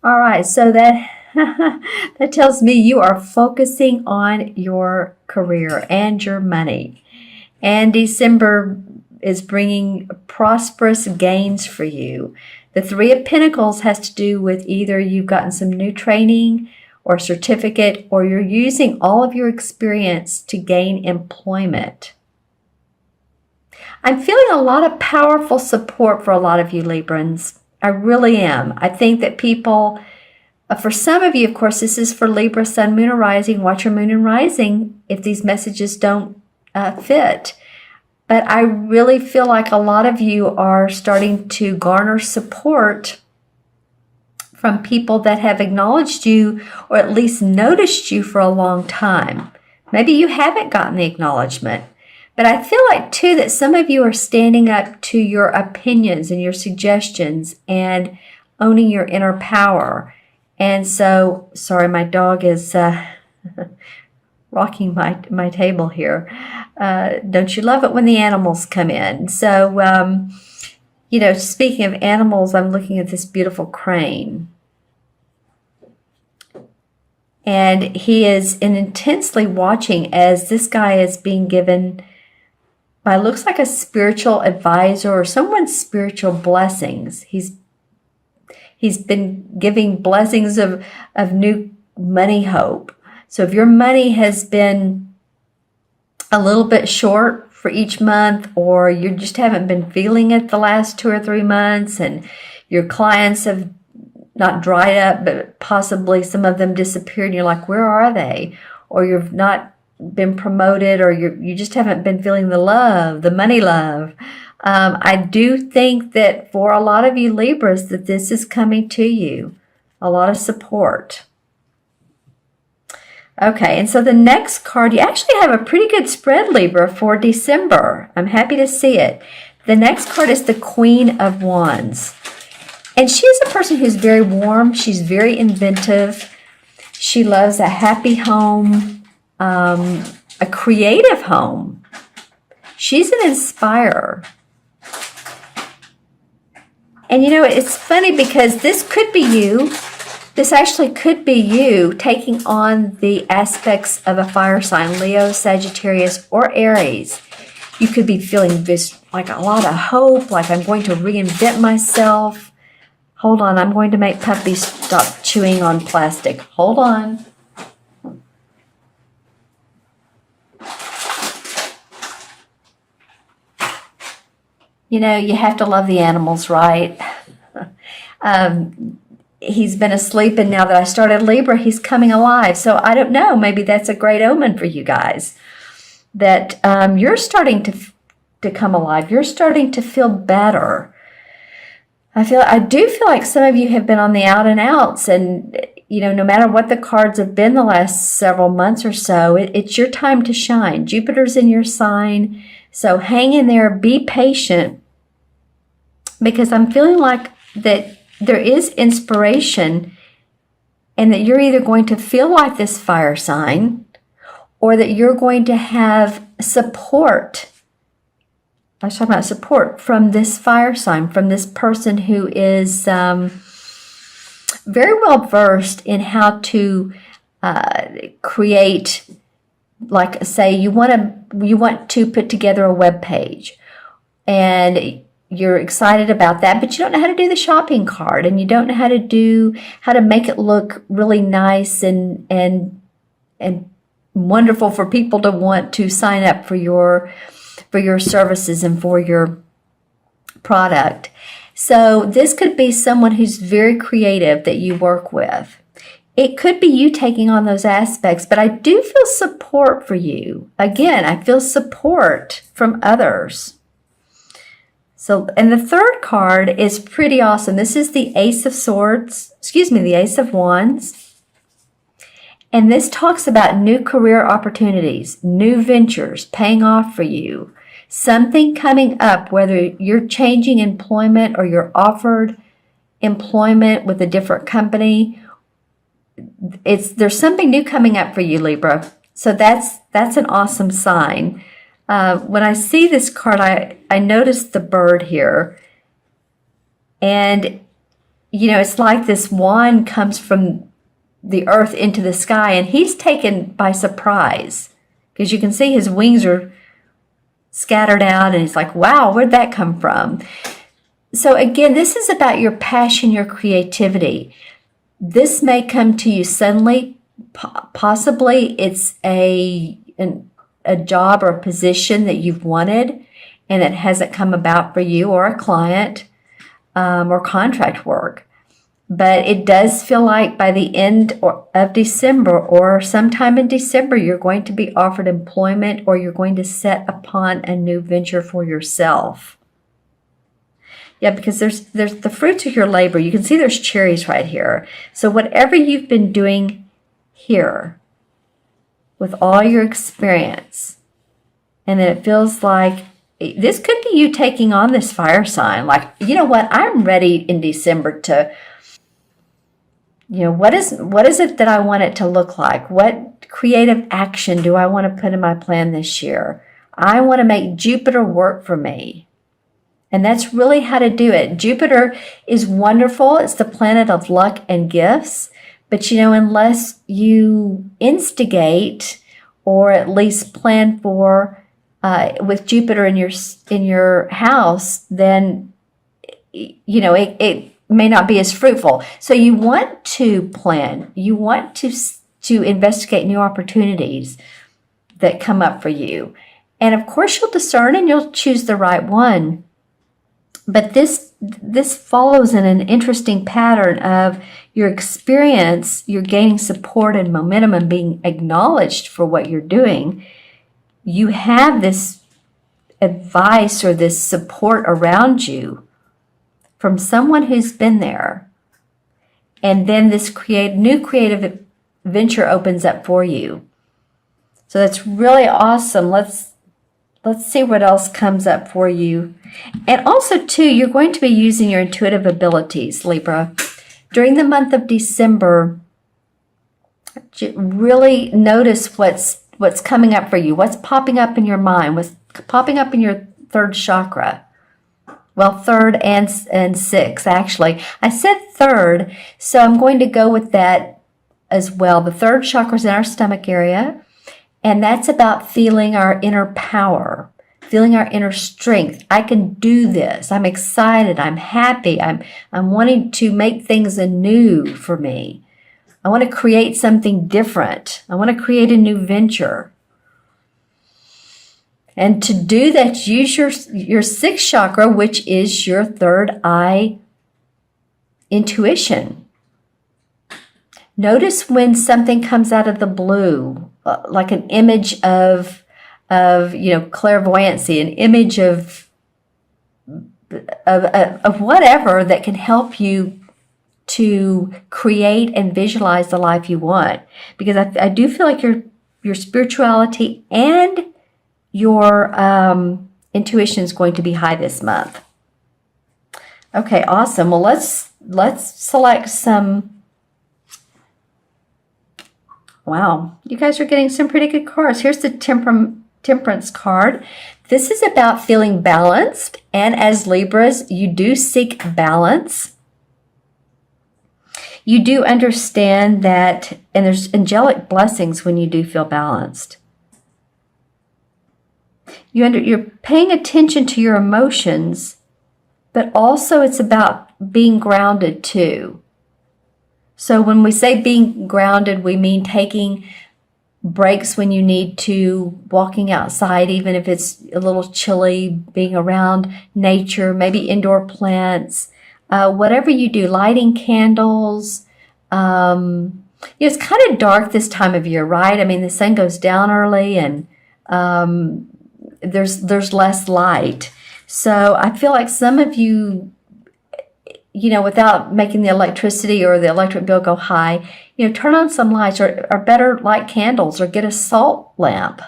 All right, so that that tells me you are focusing on your career and your money. And December is bringing prosperous gains for you. The Three of Pentacles has to do with either you've gotten some new training or certificate, or you're using all of your experience to gain employment. I'm feeling a lot of powerful support for a lot of you Librans. I really am. I think that people, for some of you, of course, this is for Libra, Sun, Moon, or Rising. Watch your Moon and Rising if these messages don't fit. But I really feel like a lot of you are starting to garner support from people that have acknowledged you or at least noticed you for a long time. Maybe you haven't gotten the acknowledgement. But I feel like, too, that some of you are standing up to your opinions and your suggestions and owning your inner power. And so, sorry, my dog is rocking my table here. Don't you love it when the animals come in? So, speaking of animals, I'm looking at this beautiful crane. And he is intensely watching as this guy is being given, looks like a spiritual advisor or someone's spiritual blessings. He's been giving blessings of new money hope. So if your money has been a little bit short for each month, or you just haven't been feeling it the last 2 or 3 months, and your clients have not dried up, but possibly some of them disappeared, and you're like, where are they? Or you've not been promoted, or you just haven't been feeling the love, the money love. I do think that for a lot of you Libras that this is coming to you, a lot of support. Okay, and so the next card, you actually have a pretty good spread, Libra, for December. I'm happy to see it. The next card is the Queen of Wands. And she's a person who's very warm. She's very inventive. She loves a happy home, a creative home. She's an inspirer. And it's funny because this could be you. This actually could be you taking on the aspects of a fire sign, Leo, Sagittarius, or Aries. You could be feeling this like a lot of hope, like I'm going to reinvent myself. Hold on, I'm going to make Puppy stop chewing on plastic. Hold on. You have to love the animals, right? He's been asleep, and now that I started Libra, he's coming alive. So I don't know, maybe that's a great omen for you guys, that you're starting to come alive. You're starting to feel better. I do feel like some of you have been on the out and outs, and no matter what the cards have been the last several months or so, it's your time to shine. Jupiter's in your sign, so hang in there, be patient, because I'm feeling like that there is inspiration, and that you're either going to feel like this fire sign, or that you're going to have support. I was talking about support from this fire sign, from this person who is very well versed in how to create, like, say you want to put together a web page, and you're excited about that, but you don't know how to do the shopping cart, and you don't know how to make it look really nice and wonderful for people to want to sign up for your services and for your product. So this could be someone who's very creative that you work with. It could be you taking on those aspects, but I do feel support for you. Again, I feel support from others. So, and the third card is pretty awesome. This is the Ace of Wands. And this talks about new career opportunities, new ventures paying off for you. Something coming up, whether you're changing employment or you're offered employment with a different company. There's something new coming up for you, Libra. So that's an awesome sign. When I see this card, I noticed the bird here, and it's like this wand comes from the earth into the sky, and he's taken by surprise because you can see his wings are scattered out, and he's like, wow, where'd that come from? So again, this is about your passion, your creativity. This may come to you suddenly. Possibly it's a job or a position that you've wanted and it hasn't come about for you, or a client, or contract work. But it does feel like by the end of December or sometime in December, you're going to be offered employment, or you're going to set upon a new venture for yourself. Yeah, because there's the fruits of your labor. You can see there's cherries right here. So whatever you've been doing here with all your experience, and then it feels like this could be you taking on this fire sign. Like, you know what? I'm ready in December to, what is it that I want it to look like? What creative action do I want to put in my plan this year? I want to make Jupiter work for me. And that's really how to do it. Jupiter is wonderful. It's the planet of luck and gifts. But, unless you instigate or at least plan for, with Jupiter in your house, then, it may not be as fruitful. So you want to plan. You want to investigate new opportunities that come up for you. And of course, you'll discern and you'll choose the right one. But this follows in an interesting pattern of your experience, you're gaining support and momentum and being acknowledged for what you're doing. You have this advice or this support around you from someone who's been there. And then this new creative venture opens up for you. So that's really awesome. Let's see what else comes up for you. And also, too, you're going to be using your intuitive abilities, Libra. During the month of December, really notice what's coming up for you, what's popping up in your mind, what's popping up in your third chakra. Well, third and sixth, actually. I said third, so I'm going to go with that as well. The third chakra is in our stomach area. And that's about feeling our inner power, feeling our inner strength. I can do this. I'm excited. I'm happy. I'm wanting to make things anew for me. I want to create something different. I want to create a new venture. And to do that, use your sixth chakra, which is your third eye intuition. Notice when something comes out of the blue, like an image of clairvoyancy, an image of whatever that can help you to create and visualize the life you want. Because I do feel like your spirituality and your intuition is going to be high this month. Okay, awesome. Well, let's select some. Wow, you guys are getting some pretty good cards. Here's the Temperance card. This is about feeling balanced, and as Libras, you do seek balance. You do understand that, and there's angelic blessings when you do feel balanced. You're paying attention to your emotions, but also it's about being grounded too. So when we say being grounded, we mean taking breaks when you need to, walking outside, even if it's a little chilly, being around nature, maybe indoor plants, whatever you do, lighting candles. It's kind of dark this time of year, right? I mean, the sun goes down early and there's less light. So I feel like some of you, without making the electricity or the electric bill go high, turn on some lights or better light candles or get a salt lamp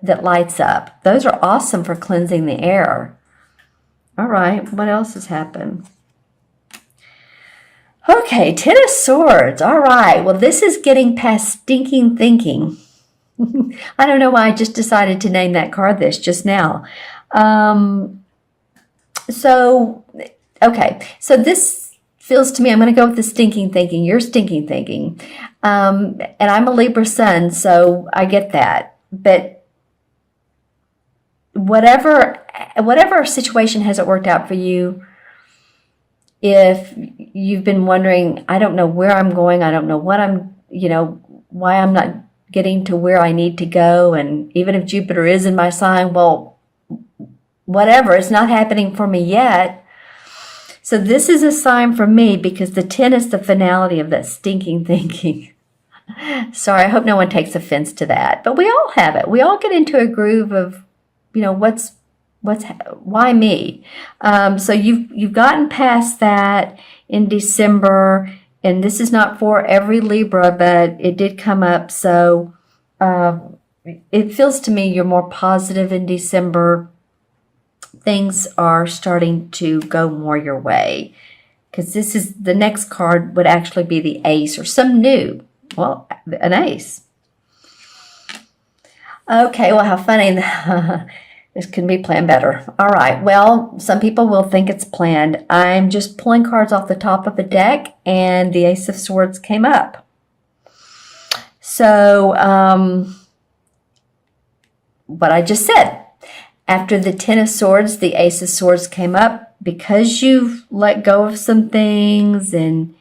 that lights up. Those are awesome for cleansing the air. All right, what else has happened? Okay, Ten of Swords. All right, well, this is getting past stinking thinking. I don't know why I just decided to name that card this just now. So Okay, so this feels to me, I'm going to go with the stinking thinking. You're stinking thinking. And I'm a Libra sun, so I get that. But whatever situation hasn't worked out for you, if you've been wondering, I don't know where I'm going, I don't know what why I'm not getting to where I need to go, and even if Jupiter is in my sign, well, whatever, it's not happening for me yet. So this is a sign for me because the 10 is the finality of that stinking thinking. Sorry, I hope no one takes offense to that, but we all have it. We all get into a groove of, why me? So you've gotten past that in December, and this is not for every Libra, but it did come up. So it feels to me you're more positive in December. Things are starting to go more your way, because this is the next card would actually be the ace or some new, well, an ace. Okay, well, how funny. This can be planned better. All right, well, some people will think it's planned. I'm just pulling cards off the top of a deck, and the Ace of Swords came up. So what I just said. After the 10 of Swords, the Ace of Swords came up. Because you've let go of some things and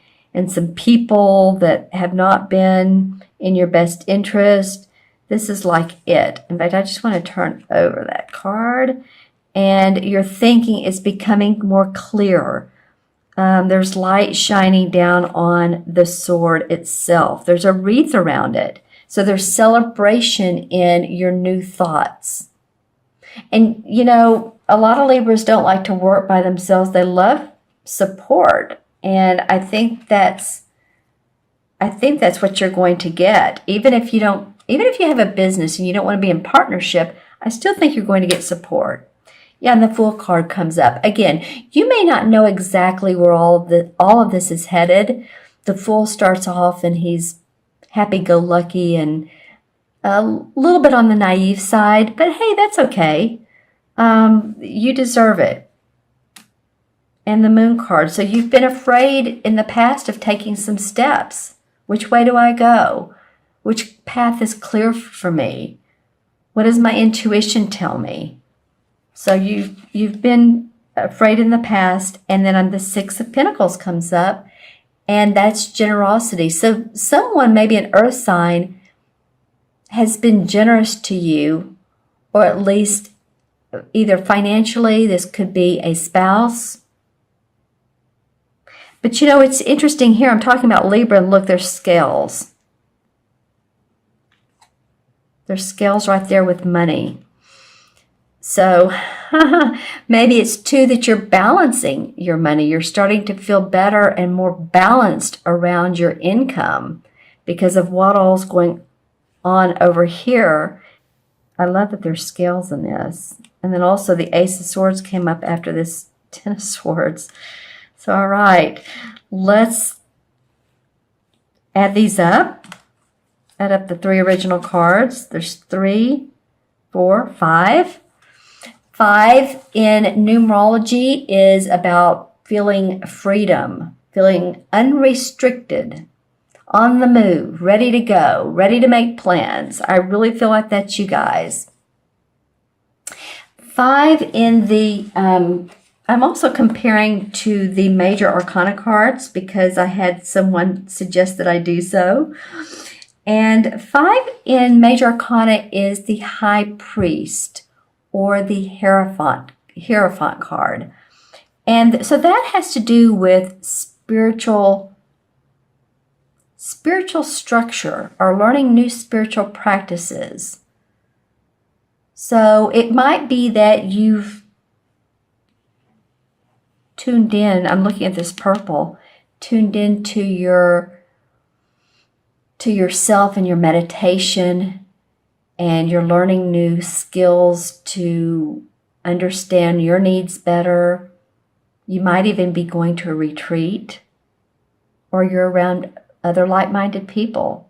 some people that have not been in your best interest, this is like it. In fact, I just want to turn over that card. And your thinking is becoming more clear. There's light shining down on the sword itself. There's a wreath around it. So there's celebration in your new thoughts. And, a lot of Libras don't like to work by themselves. They love support. And I think that's what you're going to get. Even if you have a business and you don't want to be in partnership, I still think you're going to get support. Yeah, and the Fool card comes up. Again, you may not know exactly where all of this is headed. The Fool starts off and he's happy-go-lucky and a little bit on the naive side, but hey, that's okay. You deserve it. And the Moon card. So you've been afraid in the past of taking some steps. Which way do I go? Which path is clear for me? What does my intuition tell me? So you've been afraid in the past, and then the Six of Pentacles comes up, and that's generosity. So someone, maybe an earth sign, has been generous to you, or at least either financially. This could be a spouse. But it's interesting here. I'm talking about Libra, and look, there's scales. There's scales right there with money. So maybe it's too that you're balancing your money. You're starting to feel better and more balanced around your income because of what all's going on over here. I love that there's scales in this. And then also the Ace of Swords came up after this 10 of Swords. So, all right, let's add these up. Add up the 3 original cards. There's 3, 4, 5. 5 in numerology is about feeling freedom, feeling unrestricted, on the move, ready to go, ready to make plans. I really feel like that's you guys. 5 in the, I'm also comparing to the major arcana cards because I had someone suggest that I do so. And 5 in major arcana is the High Priest or the Hierophant card. And so that has to do with spiritual structure or learning new spiritual practices. So it might be that you've tuned in, I'm looking at this purple, tuned into yourself and your meditation, and you're learning new skills to understand your needs better. You might even be going to a retreat, or you're around other like-minded people.